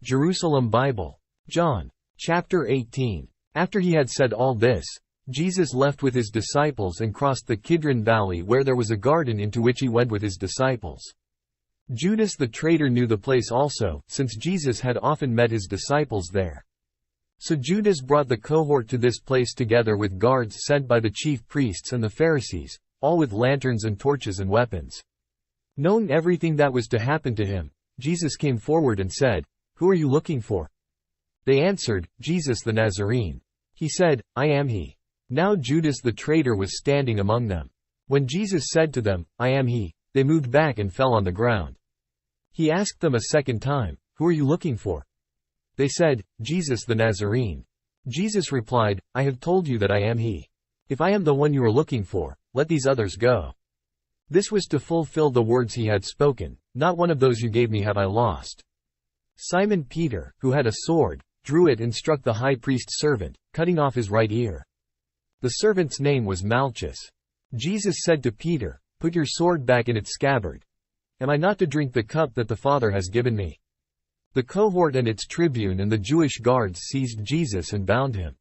Jerusalem Bible. John. Chapter 18. After he had said all this, Jesus left with his disciples and crossed the Kidron Valley where there was a garden into which he went with his disciples. Judas the traitor knew the place also, since Jesus had often met his disciples there. So Judas brought the cohort to this place together with guards sent by the chief priests and the Pharisees, all with lanterns and torches and weapons. Knowing everything that was to happen to him, Jesus came forward and said, "Who are you looking for?" They answered, "Jesus the Nazarene." He said, "I am he." Now Judas the traitor was standing among them. When Jesus said to them, "I am he," they moved back and fell on the ground. He asked them a second time, "Who are you looking for?" They said, "Jesus the Nazarene." Jesus replied, "I have told you that I am he. If I am the one you are looking for, let these others go." This was to fulfill the words he had spoken, "Not one of those you gave me have I lost." Simon Peter, who had a sword, drew it and struck the high priest's servant, cutting off his right ear. The servant's name was Malchus. Jesus said to Peter, "Put your sword back in its scabbard. Am I not to drink the cup that the Father has given me?" The cohort and its tribune and the Jewish guards seized Jesus and bound him.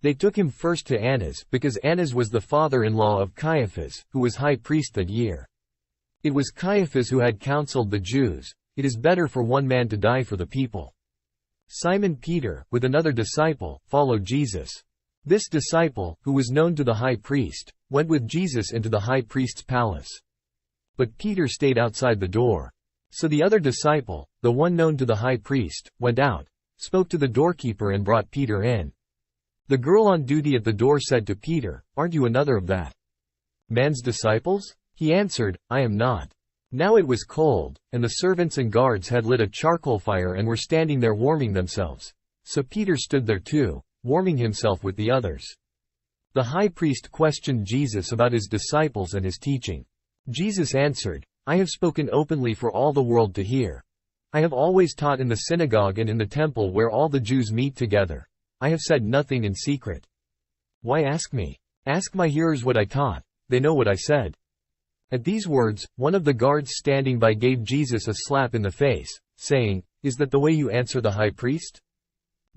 They took him first to Annas, because Annas was the father-in-law of Caiaphas, who was high priest that year. It was Caiaphas who had counseled the Jews, "It is better for one man to die for the people." Simon Peter, with another disciple, followed Jesus. This disciple, who was known to the high priest, went with Jesus into the high priest's palace. But Peter stayed outside the door. So the other disciple, the one known to the high priest, went out, spoke to the doorkeeper and brought Peter in. The girl on duty at the door said to Peter, "Aren't you another of that man's disciples?" He answered, "I am not." Now it was cold, and the servants and guards had lit a charcoal fire and were standing there warming themselves. So Peter stood there too, warming himself with the others. The high priest questioned Jesus about his disciples and his teaching. Jesus answered, "I have spoken openly for all the world to hear. I have always taught in the synagogue and in the temple where all the Jews meet together. I have said nothing in secret. Why ask me? Ask my hearers what I taught, they know what I said." At these words, one of the guards standing by gave Jesus a slap in the face, saying, "Is that the way you answer the high priest?"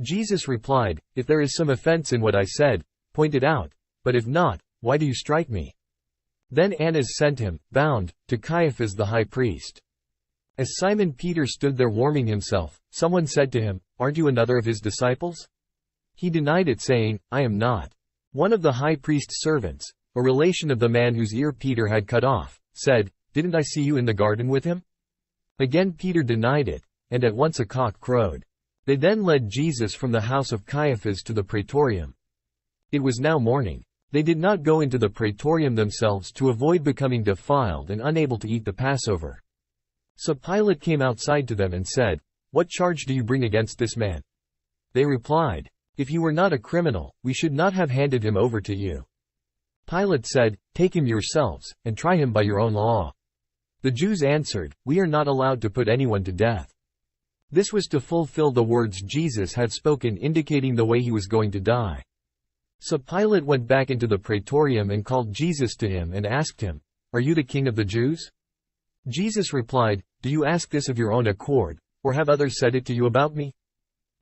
Jesus replied, "If there is some offense in what I said, point it out, but if not, why do you strike me?" Then Annas sent him, bound, to Caiaphas the high priest. As Simon Peter stood there warming himself, someone said to him, "Aren't you another of his disciples?" He denied it, saying, "I am not." One of the high priest's servants, a relation of the man whose ear Peter had cut off, said, "Didn't I see you in the garden with him?" Again Peter denied it, and at once a cock crowed. They then led Jesus from the house of Caiaphas to the praetorium. It was now morning. They did not go into the praetorium themselves to avoid becoming defiled and unable to eat the Passover. So Pilate came outside to them and said, "What charge do you bring against this man?" They replied, "If he were not a criminal, we should not have handed him over to you." Pilate said, "Take him yourselves, and try him by your own law." The Jews answered, "We are not allowed to put anyone to death." This was to fulfill the words Jesus had spoken indicating the way he was going to die. So Pilate went back into the praetorium and called Jesus to him and asked him, "Are you the king of the Jews?" Jesus replied, "Do you ask this of your own accord, or have others said it to you about me?"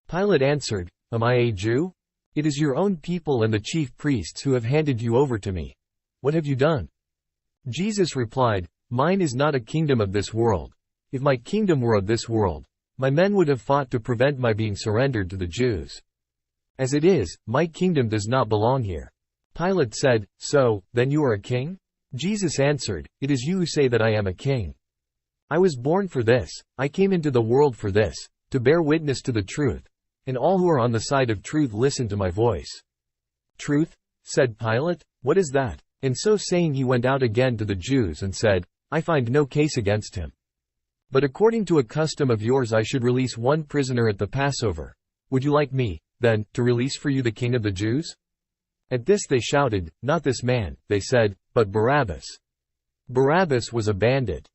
Pilate answered, "Am I a Jew? It is your own people and the chief priests who have handed you over to me. What have you done?" Jesus replied, "Mine is not a kingdom of this world. If my kingdom were of this world, my men would have fought to prevent my being surrendered to the Jews. As it is, my kingdom does not belong here." Pilate said, "So, then you are a king?" Jesus answered, "It is you who say that I am a king. I was born for this, I came into the world for this, to bear witness to the truth, and all who are on the side of truth listen to my voice." "Truth?" said Pilate, "what is that?" And so saying he went out again to the Jews and said, "I find no case against him. But according to a custom of yours I should release one prisoner at the Passover. Would you like me, then, to release for you the king of the Jews?" At this they shouted, "Not this man," they said, "but Barabbas." Barabbas was a bandit.